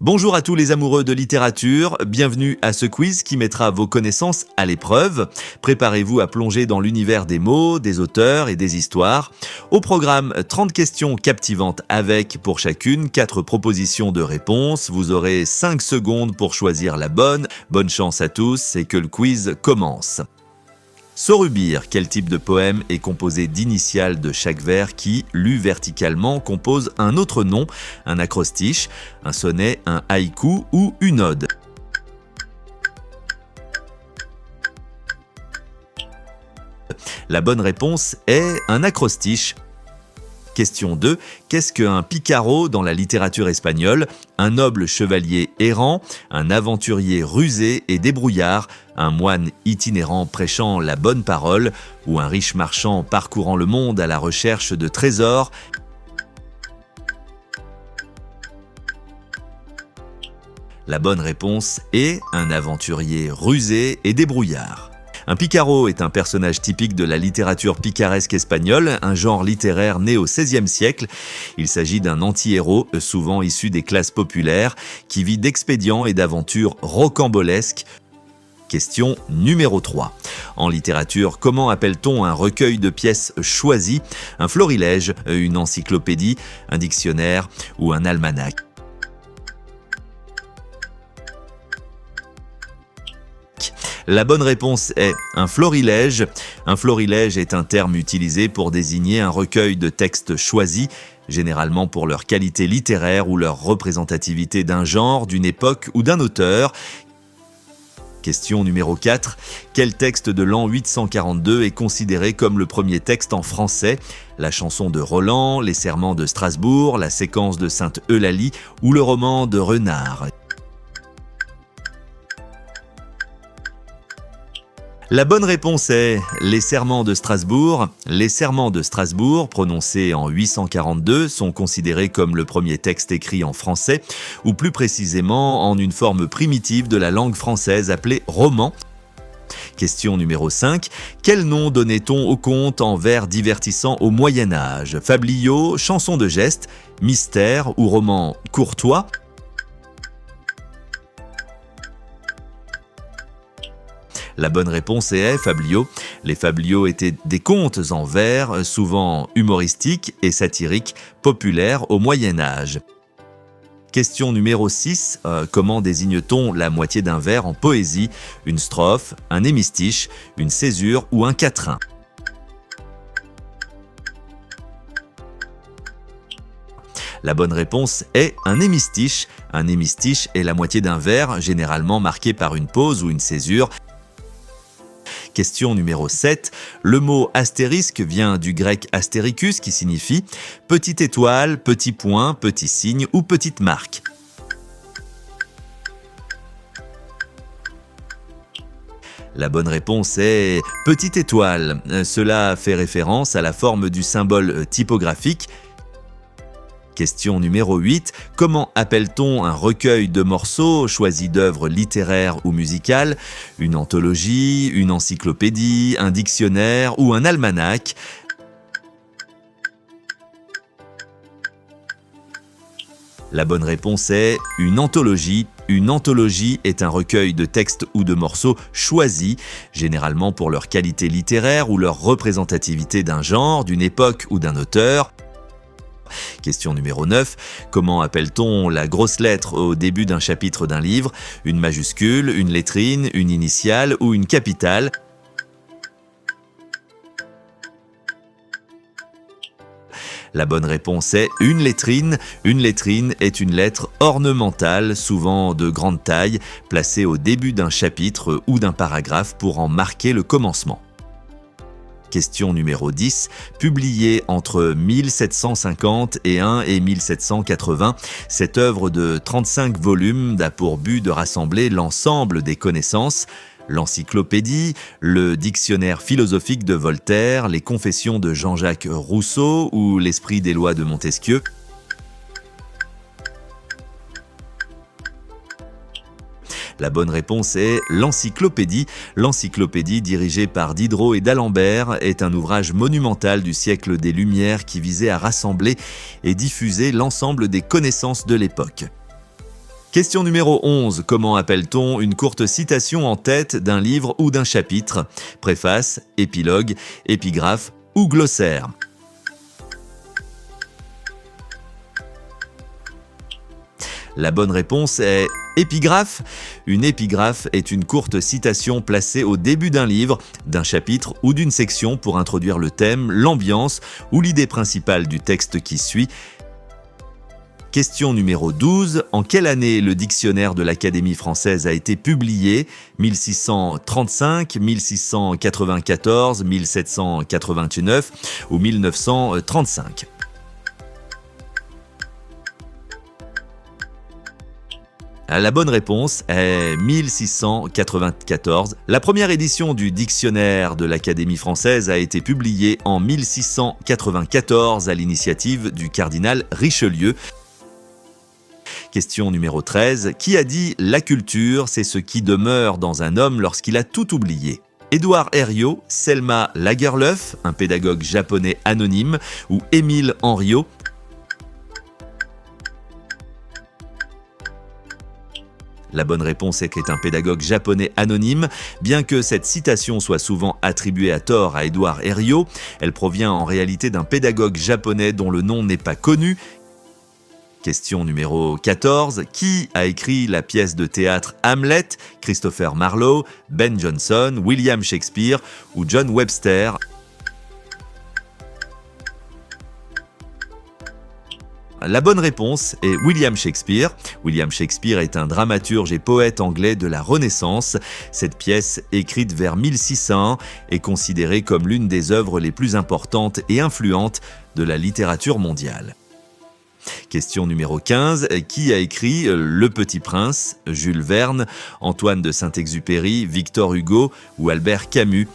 Bonjour à tous les amoureux de littérature, bienvenue à ce quiz qui mettra vos connaissances à l'épreuve. Préparez-vous à plonger dans l'univers des mots, des auteurs et des histoires. Au programme, 30 questions captivantes avec, pour chacune, 4 propositions de réponse. Vous aurez 5 secondes pour choisir la bonne. Bonne chance à tous et que le quiz commence. Sorubir, quel type de poème est composé d'initiales de chaque vers qui, lu verticalement, compose un autre nom, un acrostiche, un sonnet, un haïku ou une ode? La bonne réponse est un acrostiche. Question 2. Qu'est-ce qu'un picaro dans la littérature espagnole? Un noble chevalier errant, un aventurier rusé et débrouillard, un moine itinérant prêchant la bonne parole ou un riche marchand parcourant le monde à la recherche de trésors? La bonne réponse est un aventurier rusé et débrouillard. Un picaro est un personnage typique de la littérature picaresque espagnole, un genre littéraire né au XVIe siècle. Il s'agit d'un anti-héros, souvent issu des classes populaires, qui vit d'expédients et d'aventures rocambolesques. Question numéro 3. En littérature, comment appelle-t-on un recueil de pièces choisies? Un florilège, une encyclopédie, un dictionnaire ou un almanach? La bonne réponse est un florilège. Un florilège est un terme utilisé pour désigner un recueil de textes choisis, généralement pour leur qualité littéraire ou leur représentativité d'un genre, d'une époque ou d'un auteur. Question numéro 4. Quel texte de l'an 842 est considéré comme le premier texte en français? La chanson de Roland, les serments de Strasbourg, la séquence de Sainte Eulalie ou le roman de Renard? La bonne réponse est les serments de Strasbourg. Les serments de Strasbourg, prononcés en 842, sont considérés comme le premier texte écrit en français, ou plus précisément en une forme primitive de la langue française appelée roman. Question numéro 5. Quel nom donnait-on aux contes en vers divertissants au Moyen-Âge? Fabliaux, chansons de geste, mystère ou roman courtois? La bonne réponse est fabliaux. Les fabliaux étaient des contes en vers, souvent humoristiques et satiriques, populaires au Moyen-Âge. Question numéro 6. Comment désigne-t-on la moitié d'un vers en poésie? Une strophe, un hémistiche, une césure ou un quatrain? La bonne réponse est un hémistiche. Un hémistiche est la moitié d'un vers, généralement marqué par une pause ou une césure. Question numéro 7. Le mot astérisque vient du grec astéricus qui signifie petite étoile, petit point, petit signe ou petite marque. La bonne réponse est petite étoile. Cela fait référence à la forme du symbole typographique. Question numéro 8. Comment appelle-t-on un recueil de morceaux choisis d'œuvres littéraires ou musicales? Une anthologie, une encyclopédie, un dictionnaire ou un almanach? La bonne réponse est une anthologie. Une anthologie est un recueil de textes ou de morceaux choisis, généralement pour leur qualité littéraire ou leur représentativité d'un genre, d'une époque ou d'un auteur. Question numéro 9. Comment appelle-t-on la grosse lettre au début d'un chapitre d'un livre? Une majuscule, une lettrine, une initiale ou une capitale? La bonne réponse est une lettrine. Une lettrine est une lettre ornementale, souvent de grande taille, placée au début d'un chapitre ou d'un paragraphe pour en marquer le commencement. Question numéro 10. Publiée entre 1751 et 1780, cette œuvre de 35 volumes a pour but de rassembler l'ensemble des connaissances, l'encyclopédie, le dictionnaire philosophique de Voltaire, les confessions de Jean-Jacques Rousseau ou l'esprit des lois de Montesquieu. La bonne réponse est l'Encyclopédie. L'Encyclopédie, dirigée par Diderot et d'Alembert, est un ouvrage monumental du siècle des Lumières qui visait à rassembler et diffuser l'ensemble des connaissances de l'époque. Question numéro 11. Comment appelle-t-on une courte citation en tête d'un livre ou d'un chapitre? Préface, épilogue, épigraphe ou glossaire? La bonne réponse est épigraphe. Une épigraphe est une courte citation placée au début d'un livre, d'un chapitre ou d'une section pour introduire le thème, l'ambiance ou l'idée principale du texte qui suit. Question numéro 12. En quelle année le dictionnaire de l'Académie française a été publié? 1635, 1694, 1789 ou 1935? La bonne réponse est 1694. La première édition du dictionnaire de l'Académie française a été publiée en 1694 à l'initiative du cardinal Richelieu. Question numéro 13. Qui a dit « La culture, c'est ce qui demeure dans un homme lorsqu'il a tout oublié » Édouard Herriot, Selma Lagerlöf, un pédagogue japonais anonyme, ou Émile Henriot? La bonne réponse est un pédagogue japonais anonyme. Bien que cette citation soit souvent attribuée à tort à Édouard Herriot, elle provient en réalité d'un pédagogue japonais dont le nom n'est pas connu. Question numéro 14. Qui a écrit la pièce de théâtre Hamlet? Christopher Marlowe, Ben Jonson, William Shakespeare ou John Webster? La bonne réponse est William Shakespeare. William Shakespeare est un dramaturge et poète anglais de la Renaissance. Cette pièce, écrite vers 1600, est considérée comme l'une des œuvres les plus importantes et influentes de la littérature mondiale. Question numéro 15. Qui a écrit Le Petit Prince? Jules Verne, Antoine de Saint-Exupéry, Victor Hugo ou Albert Camus?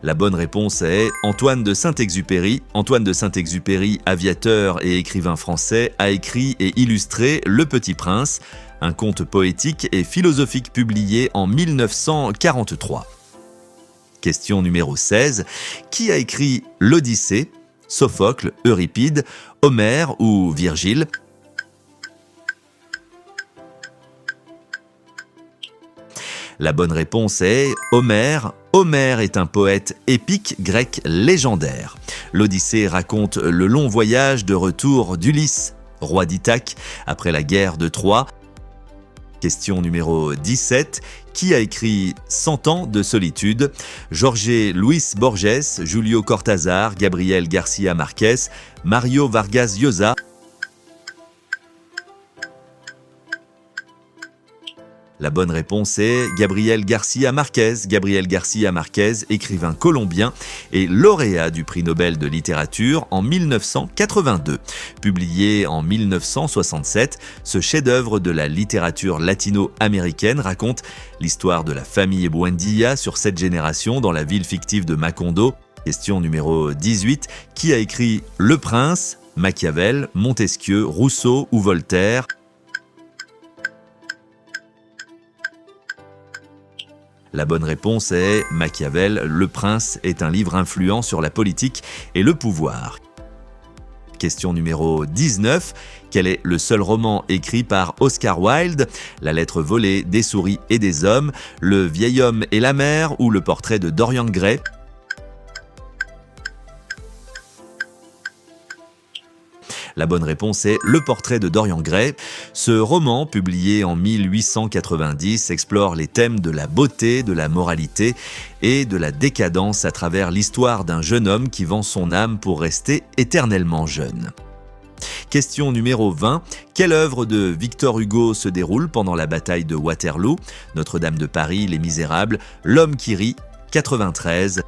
La bonne réponse est Antoine de Saint-Exupéry. Antoine de Saint-Exupéry, aviateur et écrivain français, a écrit et illustré Le Petit Prince, un conte poétique et philosophique publié en 1943. Question numéro 16. Qui a écrit l'Odyssée? Sophocle, Euripide, Homère ou Virgile? La bonne réponse est Homère. Homère est un poète épique grec légendaire. L'Odyssée raconte le long voyage de retour d'Ulysse, roi d'Ithaque, après la guerre de Troie. Question numéro 17. Qui a écrit 100 ans de solitude? Jorge Luis Borges, Julio Cortázar, Gabriel García Márquez, Mario Vargas Llosa? La bonne réponse est Gabriel García Márquez. Gabriel García Márquez, écrivain colombien et lauréat du prix Nobel de littérature en 1982. Publié en 1967, ce chef-d'œuvre de la littérature latino-américaine raconte l'histoire de la famille Buendía sur 7 générations dans la ville fictive de Macondo. Question numéro 18. Qui a écrit Le Prince? Machiavel, Montesquieu, Rousseau ou Voltaire? La bonne réponse est Machiavel. Le Prince est un livre influent sur la politique et le pouvoir. Question numéro 19. Quel est le seul roman écrit par Oscar Wilde? La lettre volée, Des souris et des hommes, Le vieil homme et la mer ou Le portrait de Dorian Gray? La bonne réponse est Le portrait de Dorian Gray. Ce roman, publié en 1890, explore les thèmes de la beauté, de la moralité et de la décadence à travers l'histoire d'un jeune homme qui vend son âme pour rester éternellement jeune. Question numéro 20. Quelle œuvre de Victor Hugo se déroule pendant la bataille de Waterloo? Notre-Dame de Paris, Les Misérables, L'homme qui rit, 93.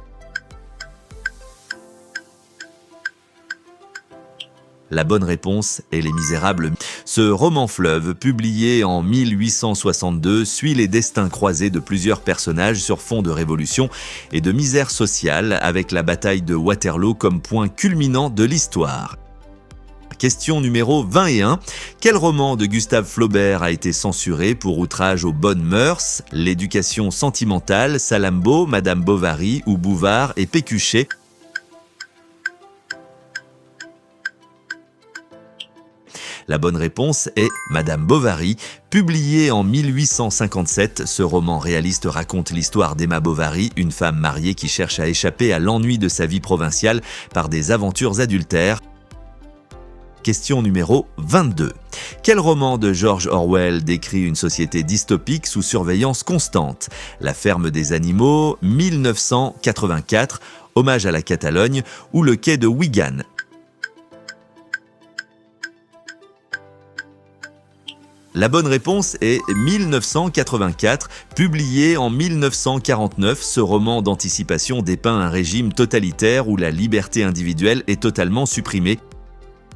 La bonne réponse est Les Misérables. Ce roman-fleuve, publié en 1862, suit les destins croisés de plusieurs personnages sur fond de révolution et de misère sociale, avec la bataille de Waterloo comme point culminant de l'histoire. Question numéro 21. Quel roman de Gustave Flaubert a été censuré pour outrage aux bonnes mœurs? L'éducation sentimentale, Salammbô, Madame Bovary ou Bouvard et Pécuchet? La bonne réponse est Madame Bovary. Publié en 1857, ce roman réaliste raconte l'histoire d'Emma Bovary, une femme mariée qui cherche à échapper à l'ennui de sa vie provinciale par des aventures adultères. Question numéro 22. Quel roman de George Orwell décrit une société dystopique sous surveillance constante? La ferme des animaux, 1984, Hommage à la Catalogne ou Le quai de Wigan? La bonne réponse est 1984, publié en 1949. Ce roman d'anticipation dépeint un régime totalitaire où la liberté individuelle est totalement supprimée.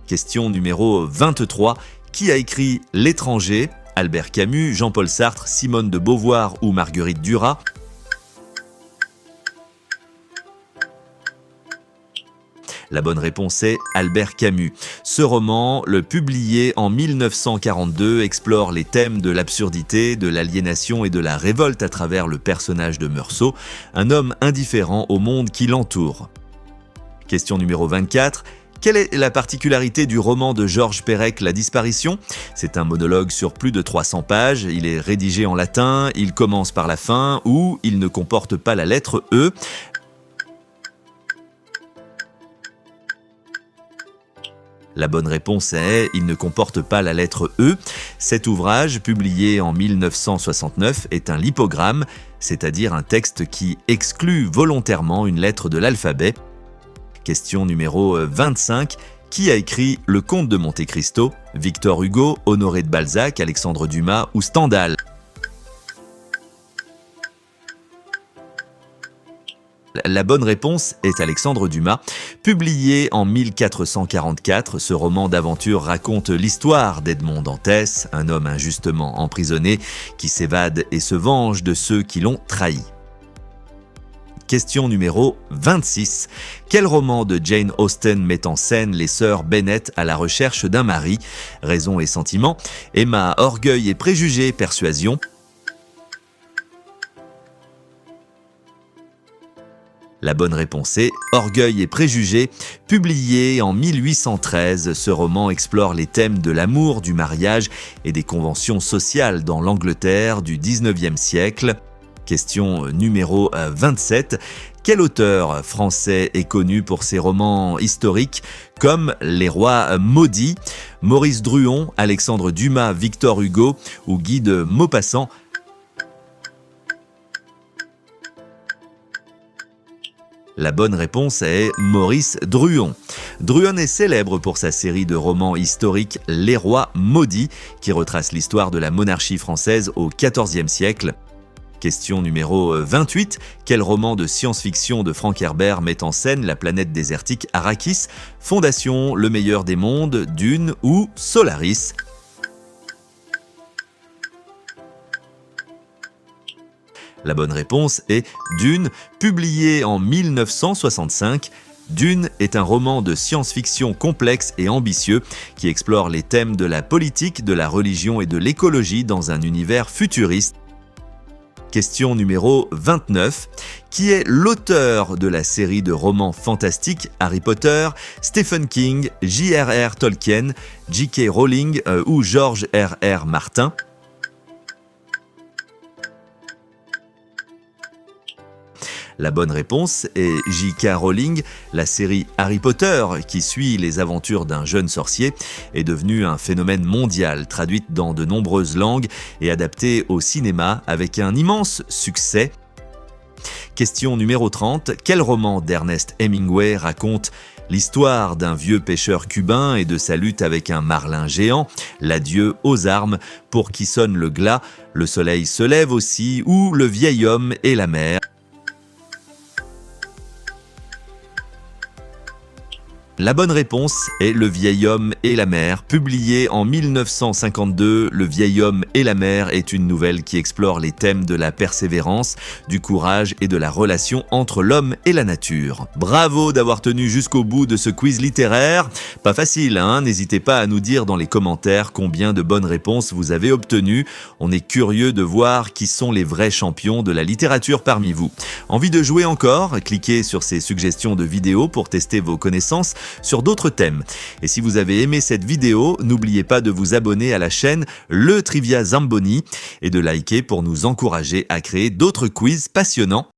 Question numéro 23. Qui a écrit L'étranger? Albert Camus, Jean-Paul Sartre, Simone de Beauvoir ou Marguerite Duras? La bonne réponse est Albert Camus. Ce roman, le publié en 1942, explore les thèmes de l'absurdité, de l'aliénation et de la révolte à travers le personnage de Meursault, un homme indifférent au monde qui l'entoure. Question numéro 24. Quelle est la particularité du roman de Georges Perec, La disparition? C'est un monologue sur plus de 300 pages, il est rédigé en latin, il commence par la fin ou il ne comporte pas la lettre E. La bonne réponse est « Il ne comporte pas la lettre E ». Cet ouvrage, publié en 1969, est un lipogramme, c'est-à-dire un texte qui exclut volontairement une lettre de l'alphabet. Question numéro 25. Qui a écrit Le Comte de Monte Cristo? Victor Hugo, Honoré de Balzac, Alexandre Dumas ou Stendhal? La bonne réponse est Alexandre Dumas. Publié en 1444, ce roman d'aventure raconte l'histoire d'Edmond Dantès, un homme injustement emprisonné qui s'évade et se venge de ceux qui l'ont trahi. Question numéro 26. Quel roman de Jane Austen met en scène les sœurs Bennet à la recherche d'un mari? Raison et sentiment, Emma, Orgueil et préjugés, Persuasion. La bonne réponse est Orgueil et préjugés. Publié en 1813, ce roman explore les thèmes de l'amour, du mariage et des conventions sociales dans l'Angleterre du 19e siècle. Question numéro 27. Quel auteur français est connu pour ses romans historiques comme Les Rois maudits? Maurice Druon, Alexandre Dumas, Victor Hugo ou Guy de Maupassant? La bonne réponse est Maurice Druon. Druon est célèbre pour sa série de romans historiques Les Rois maudits, qui retrace l'histoire de la monarchie française au XIVe siècle. Question numéro 28. Quel roman de science-fiction de Frank Herbert met en scène la planète désertique Arrakis? Fondation, Le meilleur des mondes, Dune ou Solaris? La bonne réponse est Dune, publié en 1965. Dune est un roman de science-fiction complexe et ambitieux qui explore les thèmes de la politique, de la religion et de l'écologie dans un univers futuriste. Question numéro 29. Qui est l'auteur de la série de romans fantastiques Harry Potter? Stephen King, J.R.R. Tolkien, J.K. Rowling ou George R.R. Martin? La bonne réponse est J.K. Rowling. La série Harry Potter, qui suit les aventures d'un jeune sorcier, est devenue un phénomène mondial, traduite dans de nombreuses langues et adaptée au cinéma avec un immense succès. Question numéro 30. Quel roman d'Ernest Hemingway raconte l'histoire d'un vieux pêcheur cubain et de sa lutte avec un marlin géant, l'adieu aux armes, pour qui sonne le glas, le soleil se lève aussi, ou le vieil homme et la mer? La bonne réponse est Le vieil homme et la mer. Publié en 1952, Le vieil homme et la mer est une nouvelle qui explore les thèmes de la persévérance, du courage et de la relation entre l'homme et la nature. Bravo d'avoir tenu jusqu'au bout de ce quiz littéraire. Pas facile, hein? N'hésitez pas à nous dire dans les commentaires combien de bonnes réponses vous avez obtenues. On est curieux de voir qui sont les vrais champions de la littérature parmi vous. Envie de jouer encore? Cliquez sur ces suggestions de vidéos pour tester vos connaissances sur d'autres thèmes. Et si vous avez aimé cette vidéo, n'oubliez pas de vous abonner à la chaîne Le Trivia Zamboni et de liker pour nous encourager à créer d'autres quiz passionnants